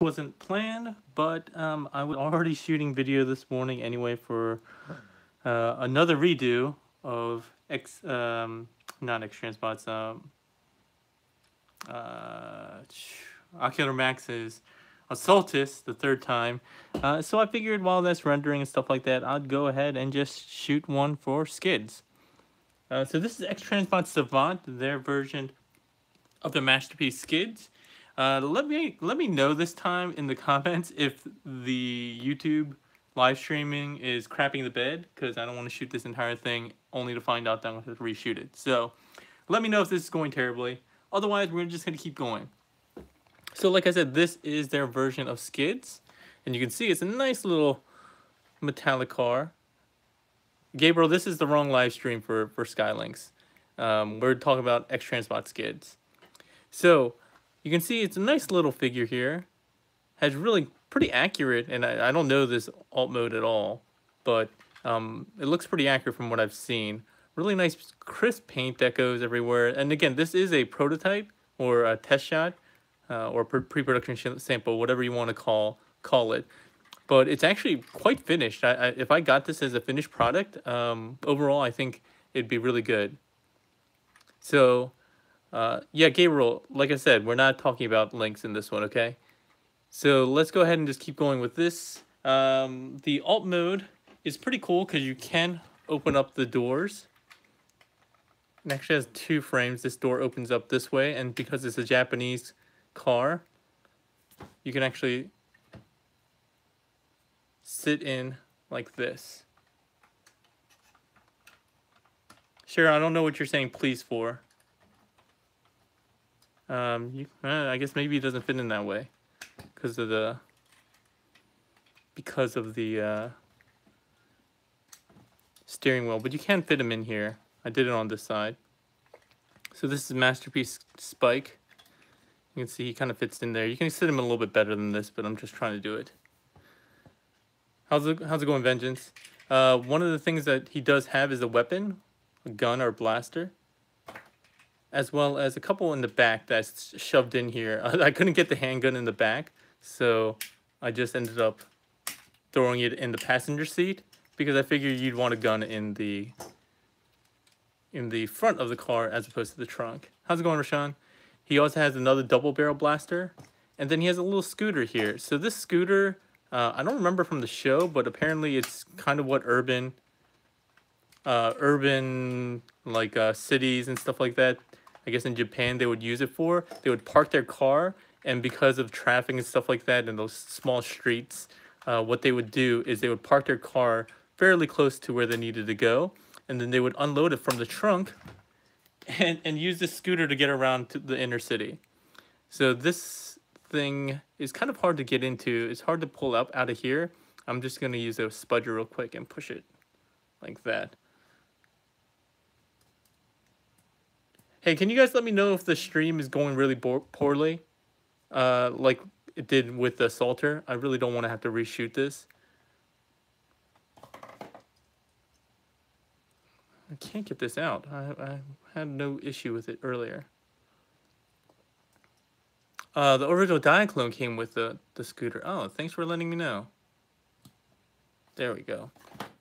Wasn't planned, but I was already shooting video this morning anyway for another redo of not X-transbots, uh, Ocular Max's Assaultus the third time. So I figured while that's rendering and stuff like that, I'd go ahead and just shoot one for Skids. So this is X-transbots Savant, their version of the masterpiece Skids. Let me know this time in the comments if the YouTube live streaming is crapping the bed, because I don't want to shoot this entire thing only to find out that I'm going to have to reshoot it. So let me know if this is going terribly. Otherwise, we're just going to keep going. So like I said, this is their version of Skids. And you can see it's a nice little metallic car. Gabriel, this is the wrong live stream for Skylinks. We're talking about X-transbot Skids. So you can see it's a nice little figure here. Has really pretty accurate, and I don't know this alt mode at all, but it looks pretty accurate from what I've seen. Really nice crisp paint that goes everywhere. And again, this is a prototype or a test shot or pre-production sample, whatever you want to call it. But it's actually quite finished. If I got this as a finished product, overall, I think it'd be really good. So, yeah, Gabriel, like I said, we're not talking about links in this one, okay? So let's go ahead and just keep going with this. The alt mode is pretty cool because you can open up the doors. It actually has two frames. This door opens up this way, and because it's a Japanese car, you can actually sit in like this. Sure, I don't know what you're saying please for. I guess maybe it doesn't fit in that way because of the steering wheel, but you can fit them in here. I did it on this side. So this is Masterpiece Spike. You can see he kind of fits in there. You can sit him a little bit better than this, but I'm just trying to do it. How's it going, Vengeance? One of the things that he does have is a weapon, a gun or blaster, as well as a couple in the back that's shoved in here. I couldn't get the handgun in the back, so I just ended up throwing it in the passenger seat because I figured you'd want a gun in the front of the car as opposed to the trunk. How's it going, Rashawn? He also has another double barrel blaster, and then he has a little scooter here. So this scooter, I don't remember from the show, but apparently it's kind of what urban like cities and stuff like that, I guess in Japan they would use it for. They would park their car, and because of traffic and stuff like that in those small streets, what they would do is they would park their car fairly close to where they needed to go, and then they would unload it from the trunk and use this scooter to get around to the inner city. So this thing is kind of hard to get into. It's hard to pull up out of here. I'm just going to use a spudger real quick and push it like that. Hey, can you guys let me know if the stream is going really poorly? Like it did with the Salter. I really don't want to have to reshoot this. I can't get this out. I had no issue with it earlier. The original Diaclone came with the scooter. Oh, thanks for letting me know. There we go.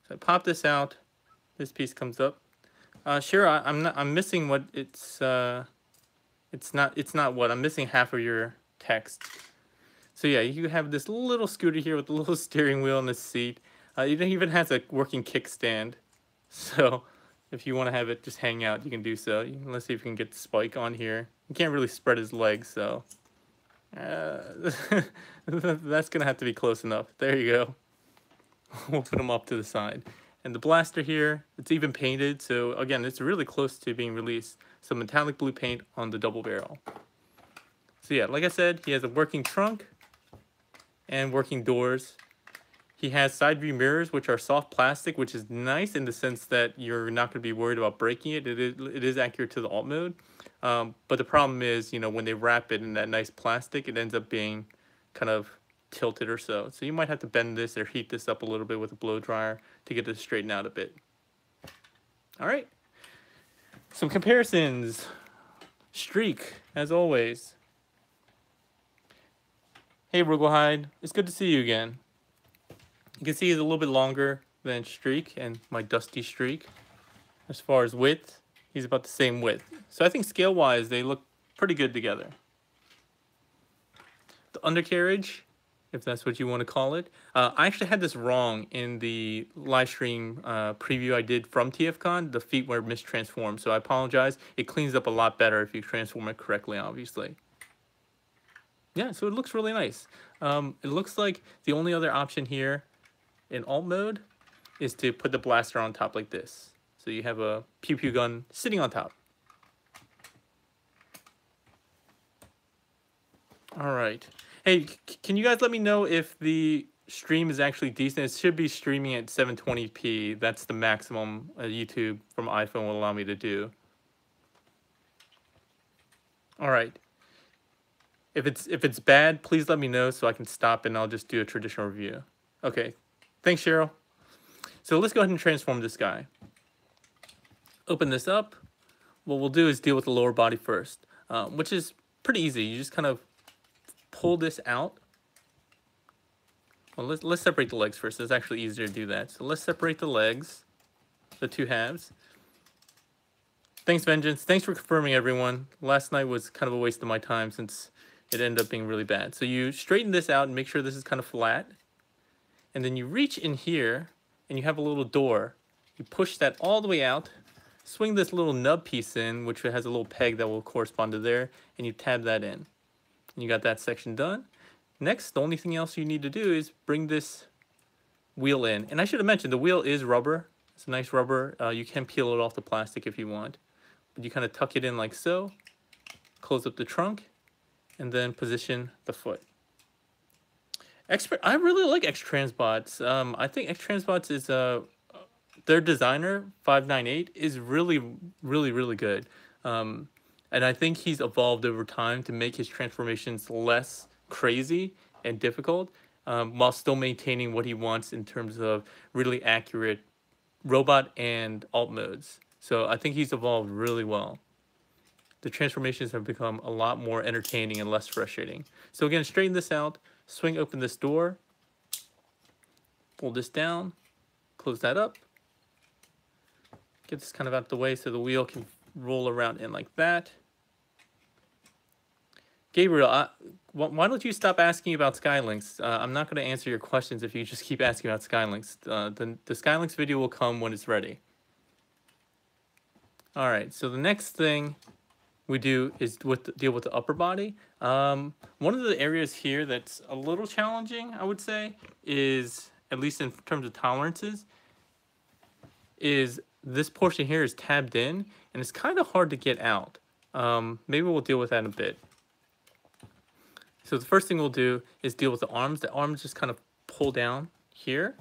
So I pop this out. This piece comes up. Sure, I'm missing what it's not what I'm missing half of your text. So yeah, you have this little scooter here with a little steering wheel and the seat. It even has a working kickstand. So if you want to have it just hang out, you can do so. Let's see if we can get the Spike on here. You can't really spread his legs, so that's gonna have to be close enough. There you go. We'll put him up to the side. And the blaster here, it's even painted, so again, it's really close to being released. So metallic blue paint on the double barrel. So yeah, like I said, he has a working trunk and working doors. He has side view mirrors, which are soft plastic, which is nice in the sense that you're not going to be worried about breaking it. It is accurate to the alt mode. But the problem is, you know, when they wrap it in that nice plastic, it ends up being kind of tilted or so. So you might have to bend this or heat this up a little bit with a blow dryer to get it straightened out a bit. All right. Some comparisons. Streak, as always. Hey, Ruglehide. It's good to see you again. You can see he's a little bit longer than Streak and my Dusty Streak. As far as width, he's about the same width. So I think scale-wise, they look pretty good together. The undercarriage, if that's what you want to call it. I actually had this wrong in the live stream preview I did from TFCon. The feet were mistransformed, so I apologize. It cleans up a lot better if you transform it correctly, obviously. Yeah, so it looks really nice. It looks like the only other option here in alt mode is to put the blaster on top like this. So you have a pew pew gun sitting on top. All right. Hey, can you guys let me know if the stream is actually decent? It should be streaming at 720p. That's the maximum YouTube from iPhone will allow me to do. All right. If it's bad, please let me know so I can stop and I'll just do a traditional review. Okay. Thanks, Cheryl. So let's go ahead and transform this guy. Open this up. What we'll do is deal with the lower body first, which is pretty easy. You just kind of pull this out. Well, let's separate the legs first. It's actually easier to do that. So let's separate the legs, the two halves. Thanks, Vengeance. Thanks for confirming, everyone. Last night was kind of a waste of my time since it ended up being really bad. So you straighten this out and make sure this is kind of flat. And then you reach in here and you have a little door. You push that all the way out, swing this little nub piece in, which has a little peg that will correspond to there, and you tab that in. And you got that section done. Next, the only thing else you need to do is bring this wheel in. And I should have mentioned, the wheel is rubber. It's a nice rubber. You can peel it off the plastic if you want. But you kind of tuck it in like so, close up the trunk, and then position the foot. I really like X-transbots. I think X-transbots is their designer 598 is really good. And I think he's evolved over time to make his transformations less crazy and difficult, while still maintaining what he wants in terms of really accurate robot and alt modes. So I think he's evolved really well. The transformations have become a lot more entertaining and less frustrating. So again, straighten this out, swing open this door, pull this down, close that up, get this kind of out the way so the wheel can roll around in like that. Gabriel, why don't you stop asking about Skylinks? I'm not going to answer your questions if you just keep asking about Skylinks. The Skylinks video will come when it's ready. All right, so the next thing we do is deal with the upper body. One of the areas here that's a little challenging, I would say, is, at least in terms of tolerances, is this portion here is tabbed in, and it's kind of hard to get out. Maybe we'll deal with that in a bit. So the first thing we'll do is deal with the arms. The arms just kind of pull down here.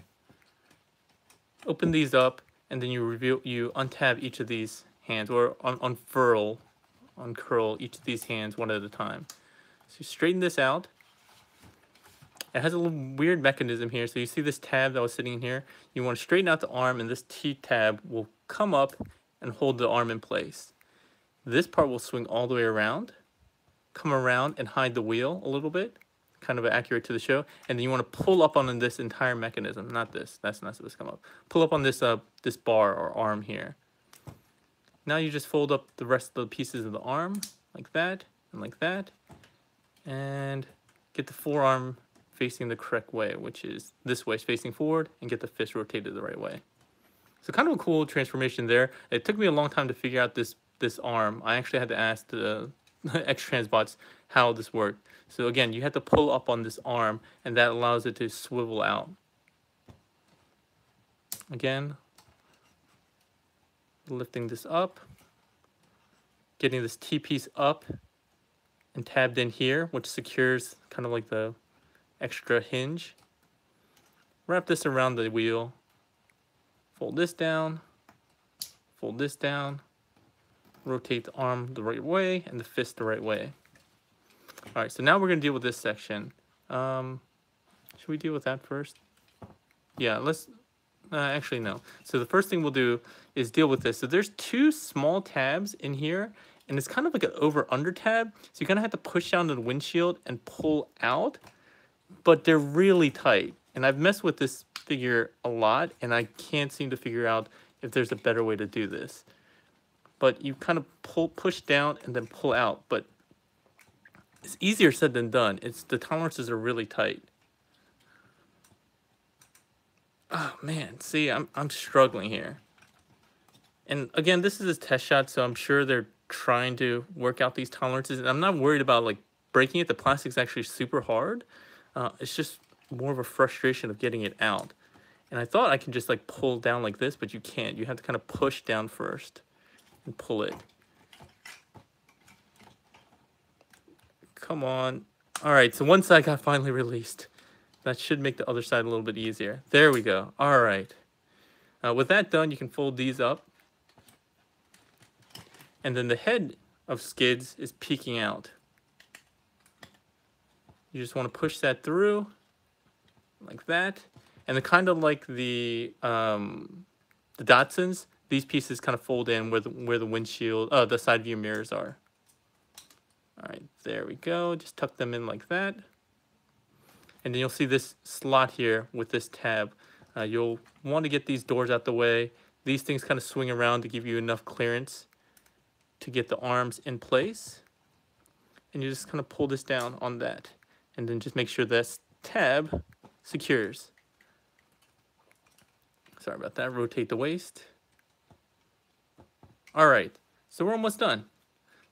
Open these up, and then you untab each of these hands, or uncurl each of these hands one at a time. So you straighten this out. It has a little weird mechanism here. So you see this tab that was sitting in here. You want to straighten out the arm, and this T-tab will come up and hold the arm in place. This part will swing all the way around, come around and hide the wheel a little bit, kind of accurate to the show. And then you want to pull up on this entire mechanism, not this. That's not supposed to come up. Pull up on this this bar or arm here. Now you just fold up the rest of the pieces of the arm like that and like that, and get the forearm facing the correct way, which is this way, facing forward, and get the fist rotated the right way. So kind of a cool transformation there. It took me a long time to figure out this arm. I actually had to ask the X-transbots how this worked. So again, you have to pull up on this arm, and that allows it to swivel out. Again, lifting this up, getting this T-piece up and tabbed in here, which secures kind of like the extra hinge. Wrap this around the wheel, fold this down, rotate the arm the right way and the fist the right way. All right, so now we're going to deal with this section. Should we deal with that first? Yeah, let's... actually, no. So the first thing we'll do is deal with this. So there's two small tabs in here, and it's kind of like an over-under tab. So you kind of have to push down the windshield and pull out. but they're really tight. And I've messed with this figure a lot, and I can't seem to figure out if there's a better way to do this. But you kind of push down and then pull out, but it's easier said than done. The tolerances are really tight. Oh man, see, I'm struggling here. And again, this is a test shot, so I'm sure they're trying to work out these tolerances. And I'm not worried about like breaking it. The plastic's actually super hard. It's just more of a frustration of getting it out. And I thought I could just like pull down like this, but you can't. You have to kind of push down first and pull it. Come on. All right, so one side got finally released. That should make the other side a little bit easier. There we go. All right. With that done, you can fold these up. And then the head of Skids is peeking out. You just want to push that through like that. And kind of like the Datsuns, these pieces kind of fold in where the windshield, the side view mirrors are. All right, there we go. Just tuck them in like that. And then you'll see this slot here with this tab. You'll want to get these doors out the way. These things kind of swing around to give you enough clearance to get the arms in place. And you just kind of pull this down on that. And then just make sure this tab secures. Sorry about that. Rotate the waist. All right, so we're almost done.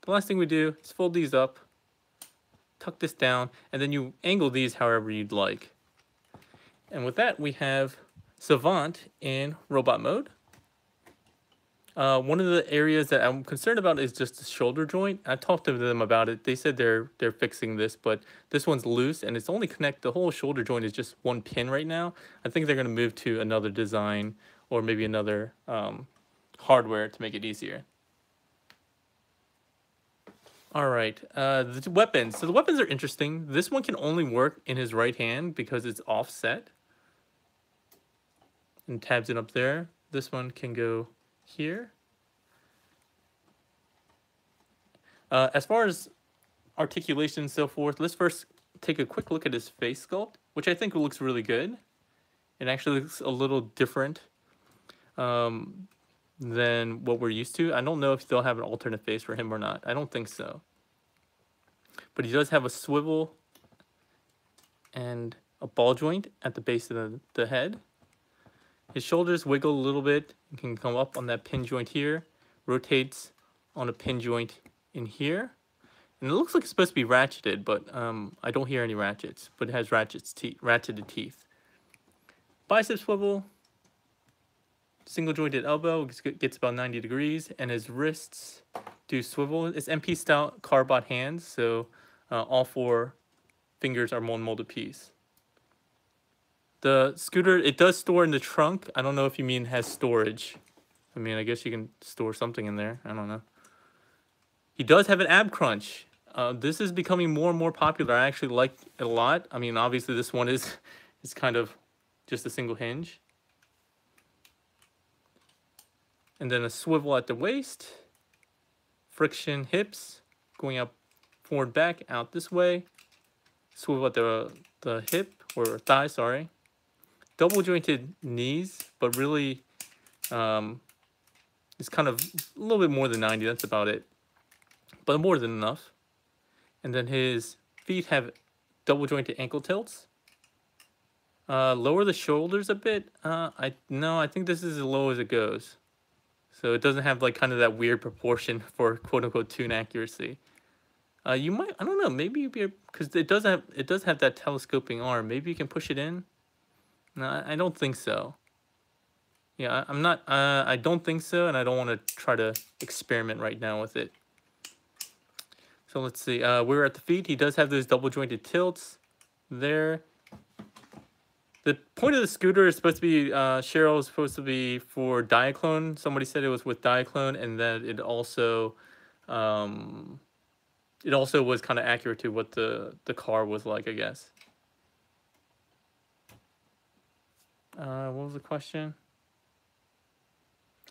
The last thing we do is fold these up, tuck this down, and then you angle these however you'd like. And with that, we have Savant in robot mode. One of the areas that I'm concerned about is just the shoulder joint. I talked to them about it. They said they're fixing this, but this one's loose and it's only the whole shoulder joint is just one pin right now. I think they're going to move to another design or maybe another hardware to make it easier. All right, the weapons. So the weapons are interesting. This one can only work in his right hand because it's offset. And tabs it up there. This one can go here. As far as articulation and so forth, let's first take a quick look at his face sculpt, which I think looks really good. It actually looks a little different than what we're used to. I don't know if they'll have an alternate face for him or not. I don't think so. But he does have a swivel and a ball joint at the base of the head. His shoulders wiggle a little bit. You can come up on that pin joint here. Rotates on a pin joint in here. And it looks like it's supposed to be ratcheted, but I don't hear any ratchets. But it has ratcheted teeth. Bicep swivel. Single jointed elbow, gets about 90 degrees, and his wrists do swivel. It's MP style carbot hands, so all 4 fingers are one molded piece. The scooter, it does store in the trunk. I don't know if you mean has storage. I mean, I guess you can store something in there. I don't know. He does have an ab crunch. This is becoming more and more popular. I actually like it a lot. I mean, obviously this one is kind of just a single hinge. And then a swivel at the waist, friction hips, going up forward back, out this way, swivel at the hip, or thigh, sorry. Double jointed knees, but really it's kind of a little bit more than 90, that's about it. But more than enough. And then his feet have double jointed ankle tilts. Lower the shoulders a bit. I think this is as low as it goes. So it doesn't have like kind of that weird proportion for quote unquote tune accuracy. You might, I don't know, maybe you'd be, because it does have that telescoping arm. Maybe you can push it in. No, I don't think so. Yeah, I'm not. I don't think so, and I don't want to try to experiment right now with it. So let's see. We're at the feet. He does have those double jointed tilts there. The point of the scooter is supposed to be, Cheryl is supposed to be for Diaclone. Somebody said it was with Diaclone, and that it also was kind of accurate to what the car was like, I guess. What was the question?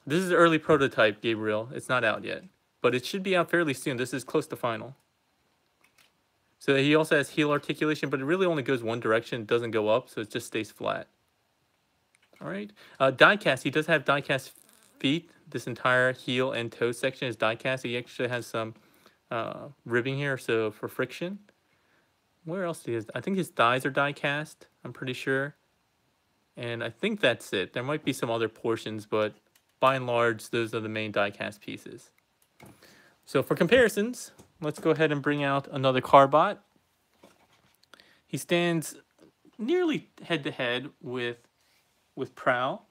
This is an early prototype, Gabriel. It's not out yet, but it should be out fairly soon. This is close to final. So he also has heel articulation, but it really only goes one direction. It doesn't go up, so it just stays flat. All right. Diecast. He does have diecast feet. This entire heel and toe section is diecast. He actually has some ribbing here, so for friction. Where else do he? I think his thighs are diecast. I'm pretty sure. And I think that's it. There might be some other portions, but by and large, those are the main diecast pieces. So for comparisons, let's go ahead and bring out another Carbot. He stands nearly head-to-head with Prowl,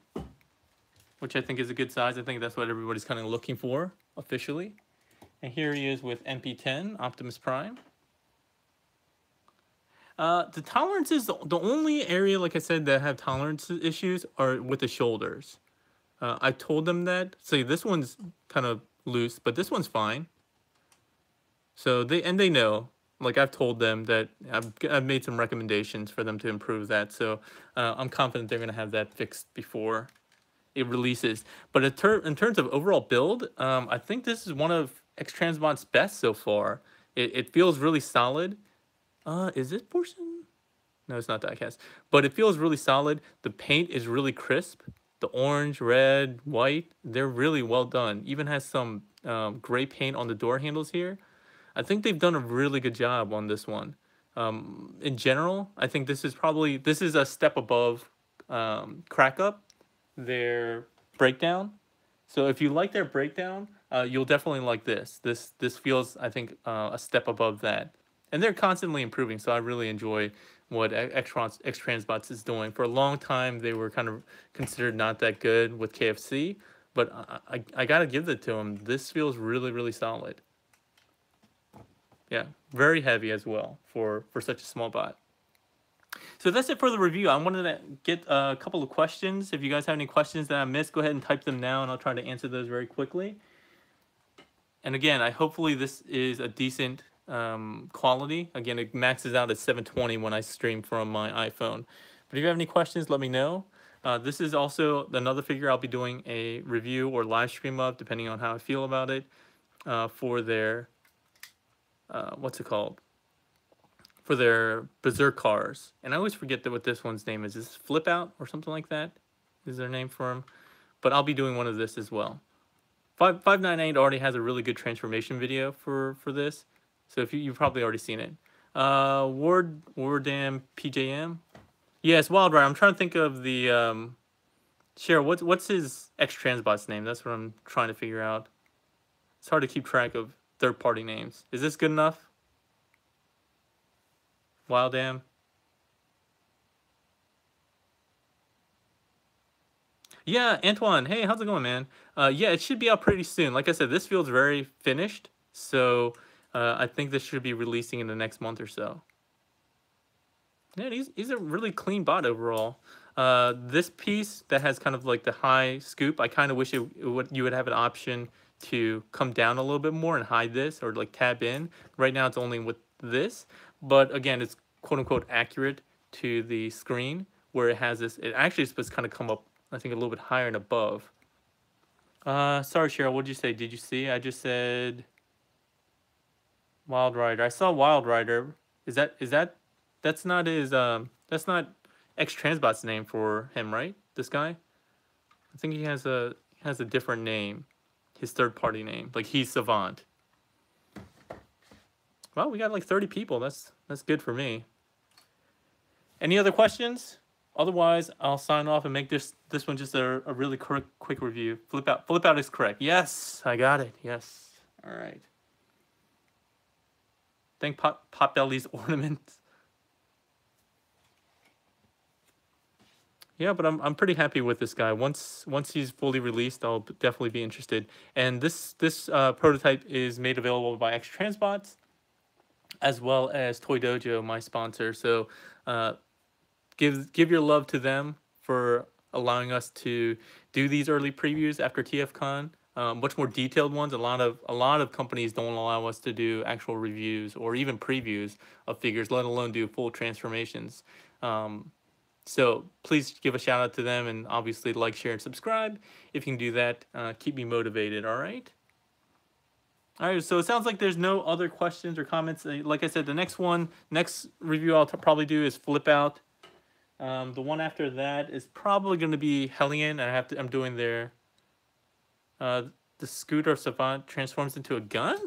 which I think is a good size. I think that's what everybody's kind of looking for officially. And here he is with MP10, Optimus Prime. The tolerances, the only area, like I said, that have tolerance issues are with the shoulders. I told them that. So this one's kind of loose, but this one's fine. So they know. Like I've told them that I've made some recommendations for them to improve that. So I'm confident they're gonna have that fixed before it releases. But in terms of overall build, I think this is one of X-transbots' best so far. It feels really solid. Is this portion? No, it's not diecast. But it feels really solid. The paint is really crisp. The orange, red, white, they're really well done. Even has some gray paint on the door handles here. I think they've done a really good job on this one. In general, I think this is a step above Crack Up, their breakdown. So if you like their breakdown, you'll definitely like this. This feels, I think, a step above that. And they're constantly improving, so I really enjoy what X-transbots is doing. For a long time, they were kind of considered not that good with KFC, but I gotta give it to them. This feels really, really solid. Yeah, very heavy as well for such a small bot. So that's it for the review. I wanted to get a couple of questions. If you guys have any questions that I missed, go ahead and type them now, and I'll try to answer those very quickly. And again, hopefully this is a decent quality. Again, it maxes out at 720 when I stream from my iPhone. But if you have any questions, let me know. This is also another figure I'll be doing a review or live stream of, depending on how I feel about it, for their, what's it called? For their Berserk cars. And I always forget what this one's name is. Is this Flip Out or something like that? Is their name for him? But I'll be doing one of this as well. 598 already has a really good transformation video for this. So if you've probably already seen it. Wardam PJM. Yes, Wild Rider. I'm trying to think of the Cheryl, what's his X-transbot's name? That's what I'm trying to figure out. It's hard to keep track of third-party names. Is this good enough? Wildam. Yeah, Antoine. Hey, how's it going, man? Yeah, it should be out pretty soon. Like I said, this feels very finished. So I think this should be releasing in the next month or so. Yeah, he's a really clean bot overall. This piece that has kind of like the high scoop, I kind of wish you would have an option to come down a little bit more and hide this or like tab in. Right now it's only with this, but again, it's quote unquote accurate to the screen where it has this. It actually is supposed to kind of come up, I think, a little bit higher and above. Sorry, Cheryl, what did you say? Did you see? I just said Wild Rider. I saw Wild Rider. That's not his that's not X-transbot's name for him, right? This guy? I think he has a different name. His third-party name. Like he's Savant. Well, we got like 30 people. That's good for me. Any other questions? Otherwise, I'll sign off and make this one just a really quick review. Flip out is correct. Yes, I got it. Yes. All right. Thank Potbelly's ornaments. Yeah, but I'm pretty happy with this guy. Once he's fully released, I'll definitely be interested. And this prototype is made available by X-transbots, as well as Toy Dojo, my sponsor. So give your love to them for allowing us to do these early previews after TFCon. Much more detailed ones. A lot of companies don't allow us to do actual reviews or even previews of figures, let alone do full transformations. So please give a shout out to them, and obviously like, share, and subscribe. If you can do that, keep me motivated, all right? All right, so it sounds like there's no other questions or comments. Like I said, the next review I'll probably do is Flip Out. The one after that is probably going to be Hellion, and I'm doing their the scooter Savant transforms into a gun.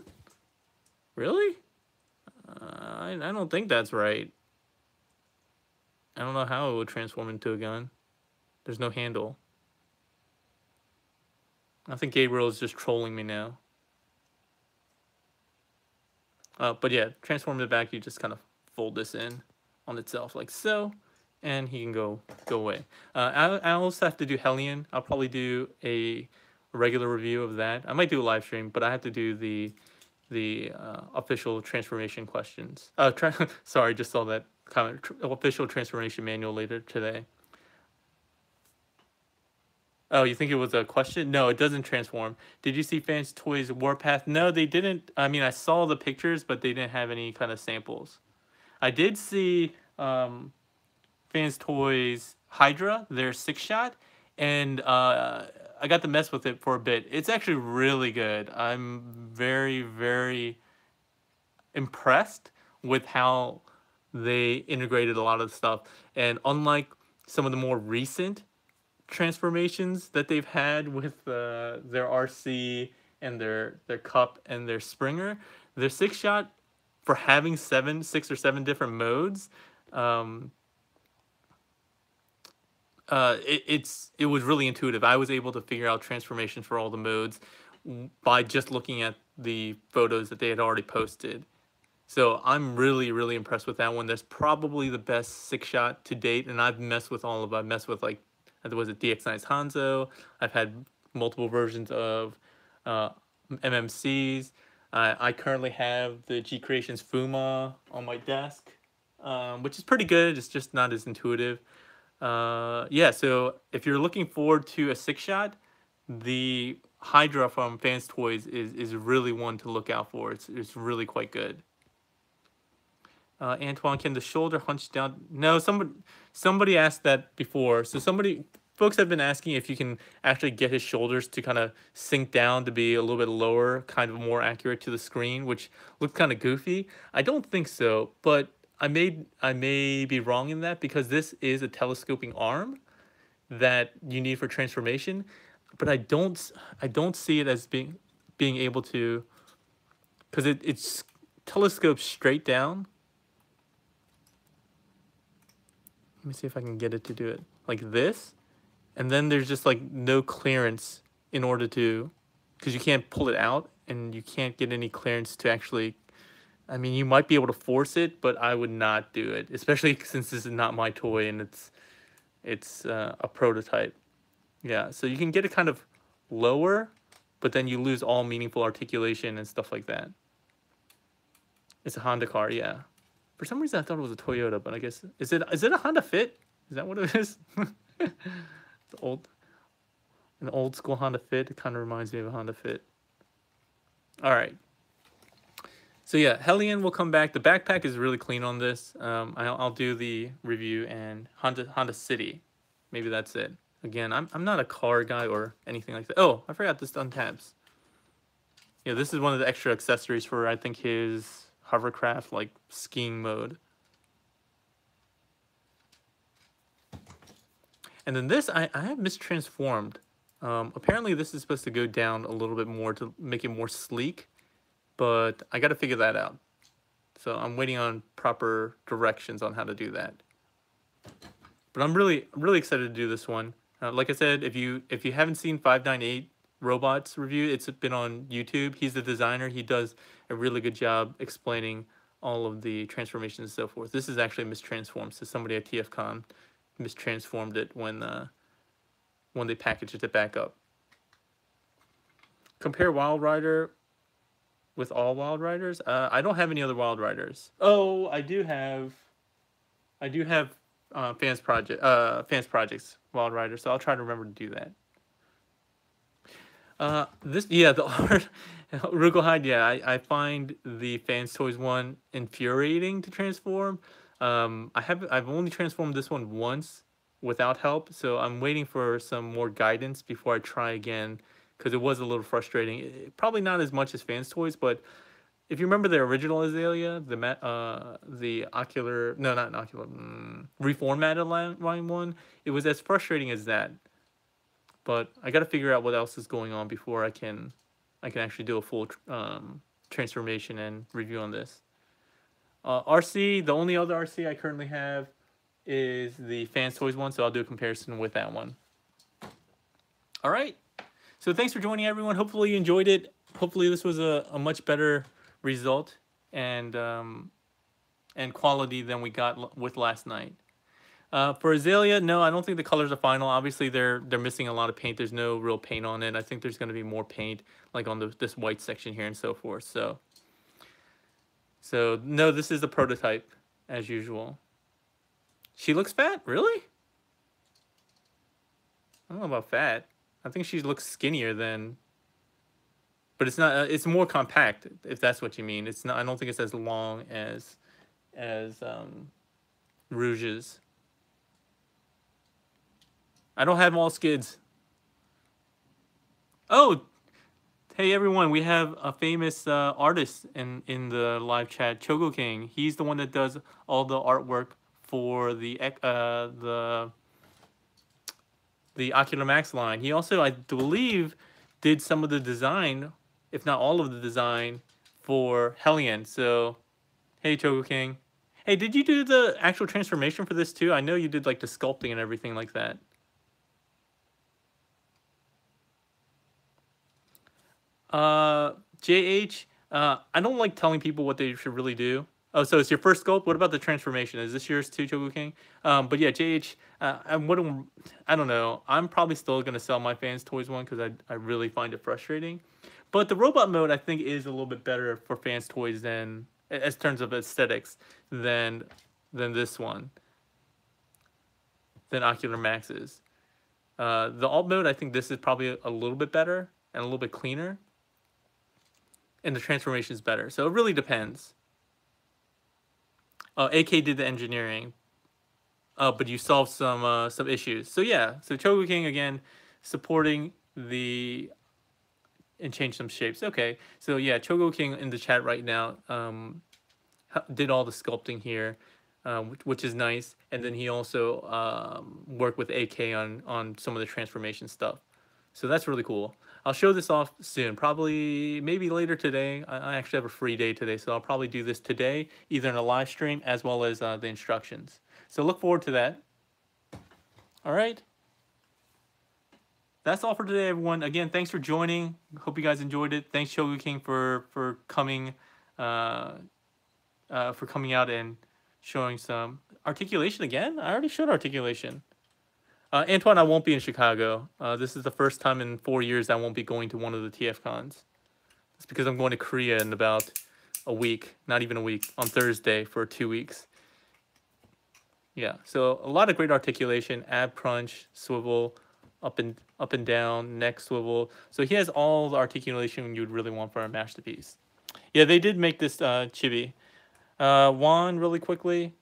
Really? I don't think that's right. I don't know how it would transform into a gun. There's no handle. I think Gabriel is just trolling me now. But yeah, transform the back. You just kind of fold this in on itself like so, and he can go away. I also have to do Hellion. I'll probably do a regular review of that. I might do a live stream, but I have to do the official transformation questions. Sorry, just saw that comment. Official transformation manual later today. Oh, you think it was a question? No, it doesn't transform. Did you see Fans Toys Warpath? No, they didn't. I mean, I saw the pictures, but they didn't have any kind of samples. I did see Fans Toys Hydra, their 6-shot, and I got to mess with it for a bit. It's actually really good. I'm very, very impressed with how they integrated a lot of the stuff. And unlike some of the more recent transformations that they've had with their RC and their cup and their Springer, their 6-shot, for having 6 or 7 different modes, it was really intuitive. I was able to figure out transformations for all the modes by just looking at the photos that they had already posted. So I'm really, really impressed with that one. That's probably the best 6-shot to date, and I've messed with all of them. I've messed with, like, there was a DX9's Hanzo. I've had multiple versions of MMCs. I currently have the G Creations Fuma on my desk, which is pretty good. It's just not as intuitive. Yeah, so if you're looking forward to a 6-shot, the Hydra from Fans Toys is really one to look out for. It's really quite good. Antoine, can the shoulder hunch down? No, somebody asked that before. So folks have been asking if you can actually get his shoulders to kind of sink down to be a little bit lower, kind of more accurate to the screen, which looked kind of goofy. I don't think so, but I may be wrong in that, because this is a telescoping arm that you need for transformation, but I don't see it as being able to, because it's telescopes straight down. Let me see if I can get it to do it like this, and then there's just like no clearance in order to, because you can't pull it out and you can't get any clearance to actually, I mean, you might be able to force it, but I would not do it, especially since this is not my toy and it's a prototype. Yeah, so you can get it kind of lower, but then you lose all meaningful articulation and stuff like that. It's a Honda car, yeah. For some reason, I thought it was a Toyota, but I guess is it a Honda Fit? Is that what it is? It's an old school Honda Fit. It kind of reminds me of a Honda Fit. All right. So yeah, Hellion will come back. The backpack is really clean on this. I'll do the review, and Honda City. Maybe that's it. Again, I'm not a car guy or anything like that. Oh, I forgot this untabs. Yeah, this is one of the extra accessories for, I think, his hovercraft, like skiing mode. And then this, I have mistransformed. Apparently this is supposed to go down a little bit more to make it more sleek, but I got to figure that out. So I'm waiting on proper directions on how to do that. But I'm really excited to do this one. Like I said, if you haven't seen 598 Robots review, it's been on YouTube. He's the designer. He does a really good job explaining all of the transformations and so forth. This is actually mistransformed. So somebody at TFCon mistransformed it when they packaged it back up. Compare Wild Rider with all Wild Riders. I don't have any other Wild Riders. Oh, I do have Fans Projects Wild Rider. So I'll try to remember to do that. The art, Rugelhide, yeah, I find the Fans Toys one infuriating to transform. I've only transformed this one once without help, so I'm waiting for some more guidance before I try again because it was a little frustrating. Probably not as much as Fans Toys, but if you remember the original Azalea, the ocular, no, not ocular, reformatted line one, it was as frustrating as that. But I got to figure out what else is going on before I can actually do a full transformation and review on this. RC, the only other RC I currently have is the Fans Toys one, so I'll do a comparison with that one. All right. So thanks for joining, everyone. Hopefully you enjoyed it. Hopefully this was a much better result and quality than we got with last night. For Azalea, no, I don't think the colors are final. Obviously, they're missing a lot of paint. There's no real paint on it. I think there's going to be more paint, like on this white section here and so forth. So no, this is the prototype, as usual. She looks fat? Really? I don't know about fat. I think she looks skinnier than... But it's not. It's more compact, if that's what you mean. It's not. I don't think it's as long as Rouge's. I don't have all Skids. Oh, hey everyone! We have a famous artist in the live chat, Chogo King. He's the one that does all the artwork for the Ocular Max line. He also, I believe, did some of the design, if not all of the design, for Hellion. So, hey Chogo King. Hey, did you do the actual transformation for this too? I know you did like the sculpting and everything like that. JH, I don't like telling people what they should really do. Oh, so it's your first sculpt? What about the transformation? Is this yours too, Chogo King? But yeah, JH, I don't know. I'm probably still going to sell my Fans Toys one because I really find it frustrating. But the robot mode, I think, is a little bit better for Fans Toys than, as terms of aesthetics, than this one, than Ocular Max's. The alt mode, I think this is probably a little bit better and a little bit cleaner. And the transformation is better. So it really depends. AK did the engineering. But you solved some issues. So yeah, so Chogo King, again, supporting the... and change some shapes. Okay, so yeah, Chogo King in the chat right now did all the sculpting here, which is nice. And then he also worked with AK on some of the transformation stuff. So that's really cool. I'll show this off soon, probably maybe later today. I actually have a free day today, so I'll probably do this today, either in a live stream as well as the instructions. So look forward to that. All right. That's all for today, everyone. Again, thanks for joining. Hope you guys enjoyed it. Thanks, Chogo King, for coming out and showing some articulation again. I already showed articulation. Antoine, I won't be in Chicago. This is the first time in 4 years I won't be going to one of the TF cons. It's because I'm going to Korea in about a week, not even a week, on Thursday for 2 weeks. Yeah, so a lot of great articulation, ab crunch, swivel, up and down, neck swivel. So he has all the articulation you would really want for a masterpiece. Yeah, they did make this chibi. Juan, really quickly.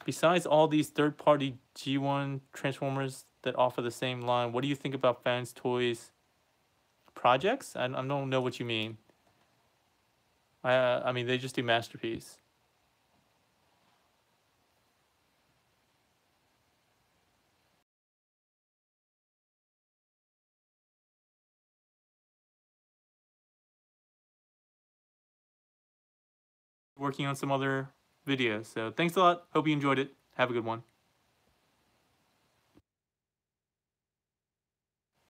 Besides all these third-party G1 Transformers that offer the same line, what do you think about Fans Toys projects? I don't know what you mean. I mean, they just do masterpiece. Working on some other videos. So thanks a lot. Hope you enjoyed it. Have a good one.